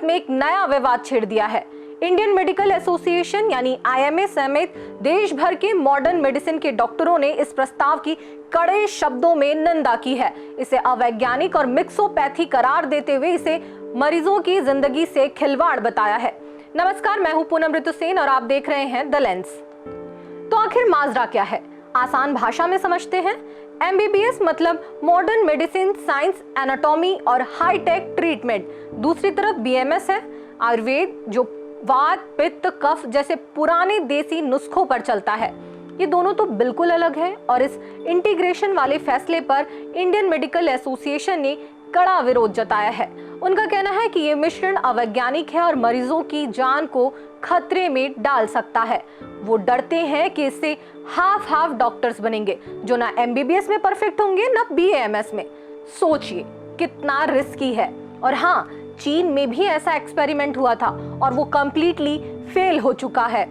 में एक नया विवाद छेड़ दिया है। इंडियन मेडिकल एसोसिएशन यानी आईएमए समेत देश भर के मॉडर्न मेडिसिन के डॉक्टरों ने इस प्रस्ताव की कड़े शब्दों में निंदा की है। इसे अवैज्ञानिक और मिक्सोपैथी करार देते हुए इसे मरीजों की जिंदगी से खिलवाड़ बताया है। नमस्कार, मैं हूं पूनम ऋतु सेन और आप देख रहे हैं द लेंस। तो आखिर माजरा क्या है, आसान भाषा में समझते हैं। एमबीबीएस मतलब मॉडर्न मेडिसिन, साइंस, एनाटॉमी और हाईटेक ट्रीटमेंट। दूसरी तरफ बीएमएस है आयुर्वेद, जो वात, पित्त, कफ जैसे पुराने देसी नुस्खों पर चलता है। ये दोनों तो बिल्कुल अलग है और इस इंटीग्रेशन वाले फैसले पर इंडियन मेडिकल एसोसिएशन ने कड़ा विरोध जताया है। उनका कहना है कि ये मिश्रण अवैज्ञानिक है और मरीजों की जान को खतरे में डाल सकता है। वो डरते हैं कि इससे हाफ डॉक्टर्स बनेंगे जो ना एमबीबीएस में परफेक्ट होंगे ना बीएमएस में। सोचिए कितना रिस्की है। और हाँ, चीन में भी ऐसा एक्सपेरिमेंट हुआ था और वो कंप्लीटली फेल हो चुका है।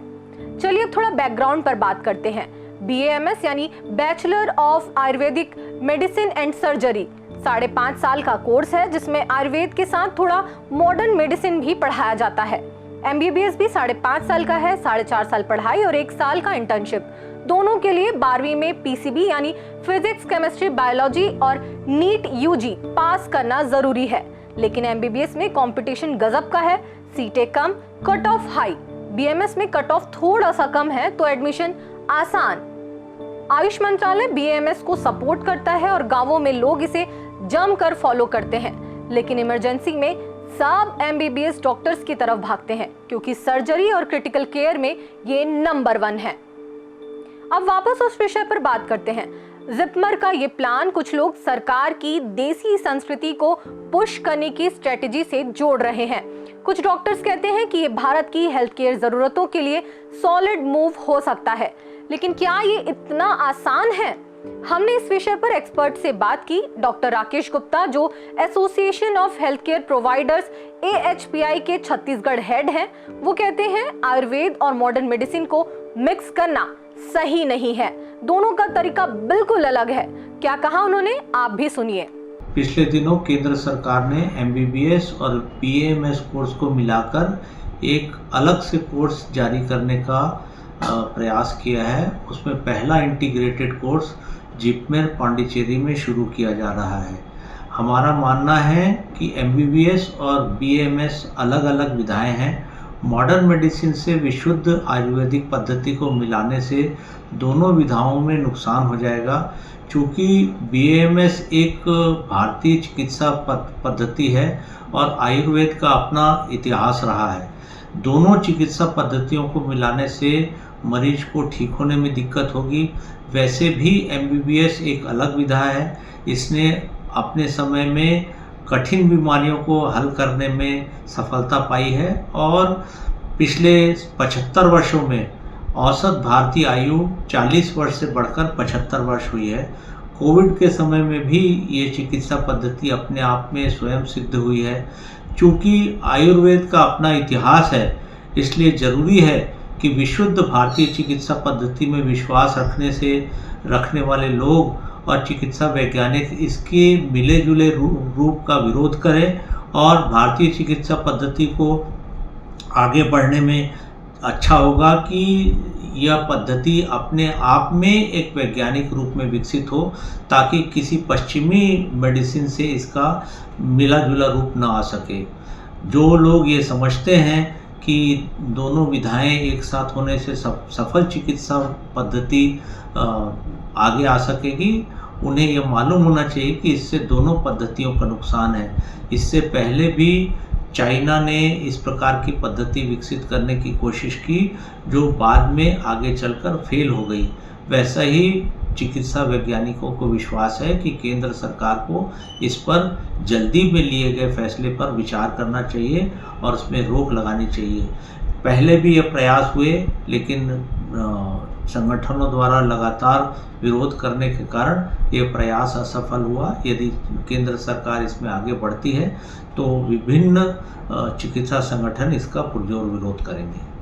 चलिए अब थोड़ा बैकग्राउंड पर बात करते हैं। बीएमएस यानी bachelor of Ayurvedic medicine and surgery 5.5 साल का कोर्स है जिसमें आयुर्वेद के साथ थोड़ा मॉडर्न मेडिसिन भी पढ़ाया जाता है। एमबीबीएस भी 5.5 साल का है, 4.5 साल पढ़ाई और 1 साल का इंटर्नशिप। दोनों के लिए 12वीं में पीसीबी यानी फिजिक्स, केमिस्ट्री, बायोलॉजी और नीट यूजी पास करना जरूरी है। लेकिन एमबीबीएस में कंपटीशन गजब का है, सीटें कम, कट ऑफ हाई। बीएमएस में कट ऑफ थोड़ा सा कम है तो एडमिशन आसान। आयुष मंत्रालय बीएमएस को सपोर्ट करता है और गांवों में लोग इसे जमकर फॉलो करते हैं। लेकिन इमरजेंसी में सब एमबीबीएस डॉक्टर्स की तरफ भागते हैं क्योंकि सर्जरी और क्रिटिकल केयर में ये नंबर 1 है। अब वापस उस विषय पर बात करते हैं। जिपमर का ये प्लान कुछ लोग सरकार की देसी संस्कृति को पुश करने की स्ट्रेटेजी से जोड़ रहे हैं। कुछ डॉक्टर्स कहते हैं कि ये भारत की हेल्थ केयर जरूरतों के लिए सॉलिड मूव हो सकता है। लेकिन क्या ये इतना आसान है? हमने इस विषय पर एक्सपर्ट से बात की। डॉक्टर राकेश गुप्ता, जो association of health care providers AHPI के छत्तीसगढ़ हेड हैं, वो कहते हैं आयुर्वेद और मॉडर्न मेडिसिन को मिक्स करना सही नहीं है। दोनों का तरीका बिल्कुल अलग है। क्या कहा उन्होंने, आप भी सुनिए। पिछले दिनों केंद्र सरकार ने एमबीबीएस और बीएमएस कोर्स को मिलाकर एक अलग से कोर्स जारी करने का प्रयास किया है। उसमें पहला इंटीग्रेटेड कोर्स जिपमेर पांडिचेरी में शुरू किया जा रहा है। हमारा मानना है कि एमबीबीएस और बीएमएस अलग अलग विधाएं हैं। मॉडर्न मेडिसिन से विशुद्ध आयुर्वेदिक पद्धति को मिलाने से दोनों विधाओं में नुकसान हो जाएगा। चूँकि बीएमएस एक भारतीय चिकित्सा पद्धति है और आयुर्वेद का अपना इतिहास रहा है। दोनों चिकित्सा पद्धतियों को मिलाने से मरीज को ठीक होने में दिक्कत होगी। वैसे भी एमबीबीएस एक अलग विधा है। इसने अपने समय में कठिन बीमारियों को हल करने में सफलता पाई है और पिछले 75 वर्षों में औसत भारतीय आयु 40 वर्ष से बढ़कर 75 वर्ष हुई है। कोविड के समय में भी ये चिकित्सा पद्धति अपने आप में स्वयं सिद्ध हुई है। चूँकि आयुर्वेद का अपना इतिहास है, इसलिए ज़रूरी है कि विशुद्ध भारतीय चिकित्सा पद्धति में विश्वास रखने वाले लोग और चिकित्सा वैज्ञानिक इसके मिले जुले रूप का विरोध करें और भारतीय चिकित्सा पद्धति को आगे बढ़ने में अच्छा होगा कि यह पद्धति अपने आप में एक वैज्ञानिक रूप में विकसित हो, ताकि किसी पश्चिमी मेडिसिन से इसका मिला जुला रूप न आ सके। जो लोग ये समझते हैं कि दोनों विधाएं एक साथ होने से सफल चिकित्सा पद्धति आगे आ सकेगी, उन्हें यह मालूम होना चाहिए कि इससे दोनों पद्धतियों का नुकसान है। इससे पहले भी चाइना ने इस प्रकार की पद्धति विकसित करने की कोशिश की जो बाद में आगे चलकर फेल हो गई। वैसा ही चिकित्सा वैज्ञानिकों को विश्वास है कि केंद्र सरकार को इस पर जल्दी में लिए गए फैसले पर विचार करना चाहिए और उसमें रोक लगानी चाहिए। पहले भी ये प्रयास हुए, लेकिन संगठनों द्वारा लगातार विरोध करने के कारण ये प्रयास असफल हुआ। यदि केंद्र सरकार इसमें आगे बढ़ती है तो विभिन्न चिकित्सा संगठन इसका पुरजोर विरोध करेंगे।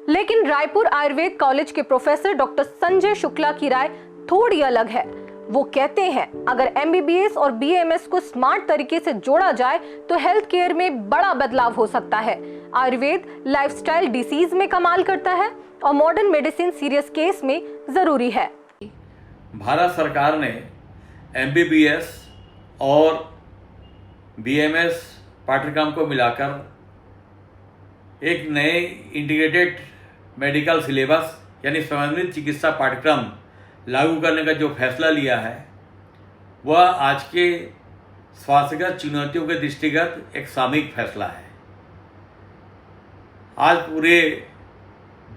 लेकिन रायपुर आयुर्वेद कॉलेज के प्रोफेसर डॉक्टर संजय शुक्ला की राय थोड़ी अलग है। वो कहते हैं अगर MBBS और BAMS को स्मार्ट तरीके से जोड़ा जाए तो हेल्थ केयर में बड़ा बदलाव हो सकता है। आयुर्वेद लाइफस्टाइल डिसीज में कमाल करता है और मॉडर्न मेडिसिन सीरियस केस में जरूरी है। भारत सरकार ने MBBS और BAMS पाठ्यक्रम को मिलाकर एक नए इंटीग्रेटेड मेडिकल सिलेबस यानी समन्वित चिकित्सा पाठ्यक्रम लागू करने का जो फैसला लिया है वह आज के स्वास्थ्यगत चुनौतियों के दृष्टिगत एक सामयिक फैसला है। आज पूरे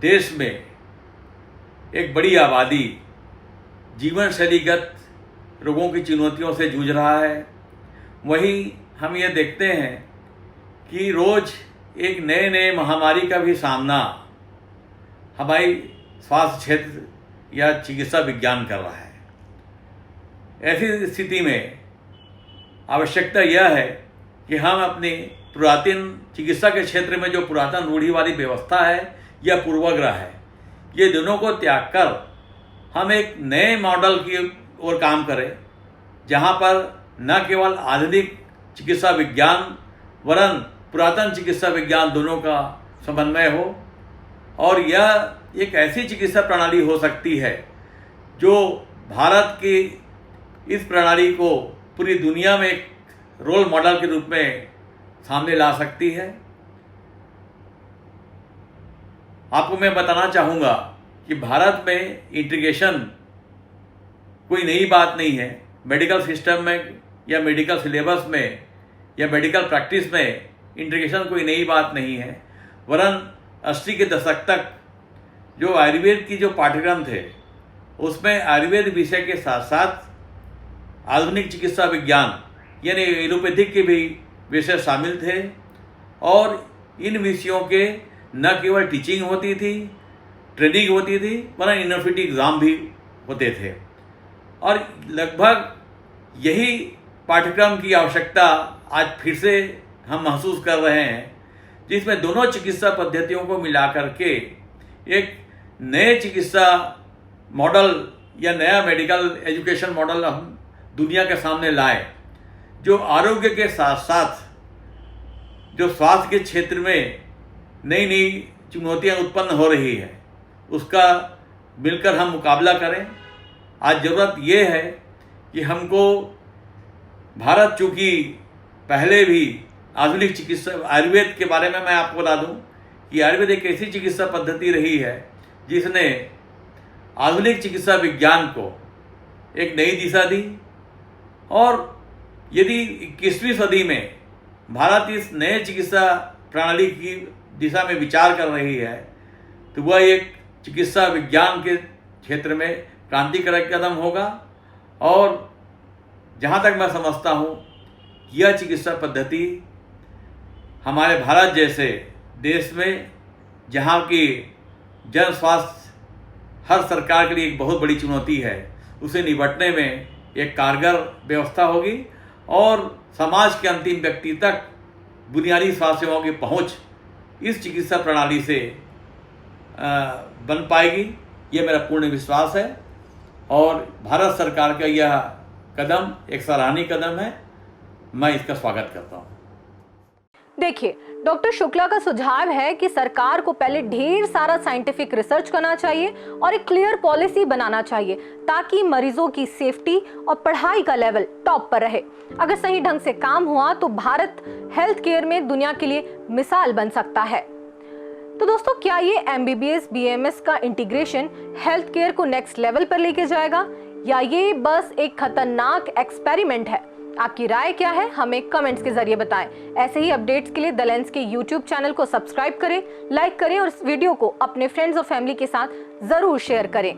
देश में एक बड़ी आबादी जीवन शैलीगत रोगों की चुनौतियों से जूझ रहा है। वहीं हम ये देखते हैं कि रोज़ एक नए महामारी का भी सामना हमारी स्वास्थ्य क्षेत्र या चिकित्सा विज्ञान कर रहा है। ऐसी स्थिति में आवश्यकता यह है कि हम अपनी पुरातन चिकित्सा के क्षेत्र में जो पुरातन रूढ़िवादी व्यवस्था है या पूर्वाग्रह है, ये दोनों को त्याग कर हम एक नए मॉडल की ओर काम करें, जहां पर न केवल आधुनिक चिकित्सा विज्ञान वरन पुरातन चिकित्सा विज्ञान दोनों का समन्वय हो। और यह एक ऐसी चिकित्सा प्रणाली हो सकती है जो भारत की इस प्रणाली को पूरी दुनिया में एक रोल मॉडल के रूप में सामने ला सकती है। आपको मैं बताना चाहूँगा कि भारत में इंटीग्रेशन कोई नई बात नहीं है। मेडिकल सिस्टम में या मेडिकल सिलेबस में या मेडिकल प्रैक्टिस में इंटीग्रेशन कोई नई बात नहीं है, वरन 80 के दशक तक जो आयुर्वेद की जो पाठ्यक्रम थे उसमें आयुर्वेद विषय के साथ साथ आधुनिक चिकित्सा विज्ञान यानी एलोपैथिक के भी विषय शामिल थे। और इन विषयों के न केवल टीचिंग होती थी, ट्रेनिंग होती थी, वरन यूनिवर्सिटी एग्ज़ाम भी होते थे। और लगभग यही पाठ्यक्रम की आवश्यकता आज फिर से हम महसूस कर रहे हैं, जिसमें दोनों चिकित्सा पद्धतियों को मिलाकर के एक नए चिकित्सा मॉडल या नया मेडिकल एजुकेशन मॉडल हम दुनिया के सामने लाए, जो आरोग्य के साथ साथ जो स्वास्थ्य के क्षेत्र में नई नई चुनौतियां उत्पन्न हो रही है उसका मिलकर हम मुकाबला करें। आज ज़रूरत ये है कि हमको भारत, चूँकि पहले भी आधुनिक चिकित्सा आयुर्वेद के बारे में मैं आपको बता दूं कि आयुर्वेद एक ऐसी चिकित्सा पद्धति रही है जिसने आधुनिक चिकित्सा विज्ञान को एक नई दिशा दी। और यदि 21वीं सदी में भारत इस नए चिकित्सा प्रणाली की दिशा में विचार कर रही है तो वह एक चिकित्सा विज्ञान के क्षेत्र में क्रांतिकारक कदम होगा। और जहाँ तक मैं समझता हूँ यह चिकित्सा पद्धति हमारे भारत जैसे देश में, जहाँ की जन स्वास्थ्य हर सरकार के लिए एक बहुत बड़ी चुनौती है, उसे निपटने में एक कारगर व्यवस्था होगी और समाज के अंतिम व्यक्ति तक बुनियादी स्वास्थ्य सेवाओं की पहुँच इस चिकित्सा प्रणाली से बन पाएगी। ये मेरा पूर्ण विश्वास है। और भारत सरकार का यह कदम एक सराहनीय कदम है, मैं इसका स्वागत करता हूँ। देखिए, डॉक्टर शुक्ला का सुझाव है कि सरकार को पहले ढेर सारा साइंटिफिक रिसर्च करना चाहिए और एक क्लियर पॉलिसी बनाना चाहिए ताकि मरीजों की सेफ्टी और पढ़ाई का लेवल टॉप पर रहे। अगर सही ढंग से काम हुआ तो भारत हेल्थ केयर में दुनिया के लिए मिसाल बन सकता है। तो दोस्तों, क्या ये MBBS BAMS का इंटीग्रेशन हेल्थ केयर को नेक्स्ट लेवल पर लेके जाएगा या ये बस एक खतरनाक एक्सपेरिमेंट है? आपकी राय क्या है? हमें कमेंट्स के जरिए बताएं। ऐसे ही अपडेट्स के लिए द लेंस के YouTube चैनल को सब्सक्राइब करें, लाइक करें और इस वीडियो को अपने फ्रेंड्स और फैमिली के साथ जरूर शेयर करें।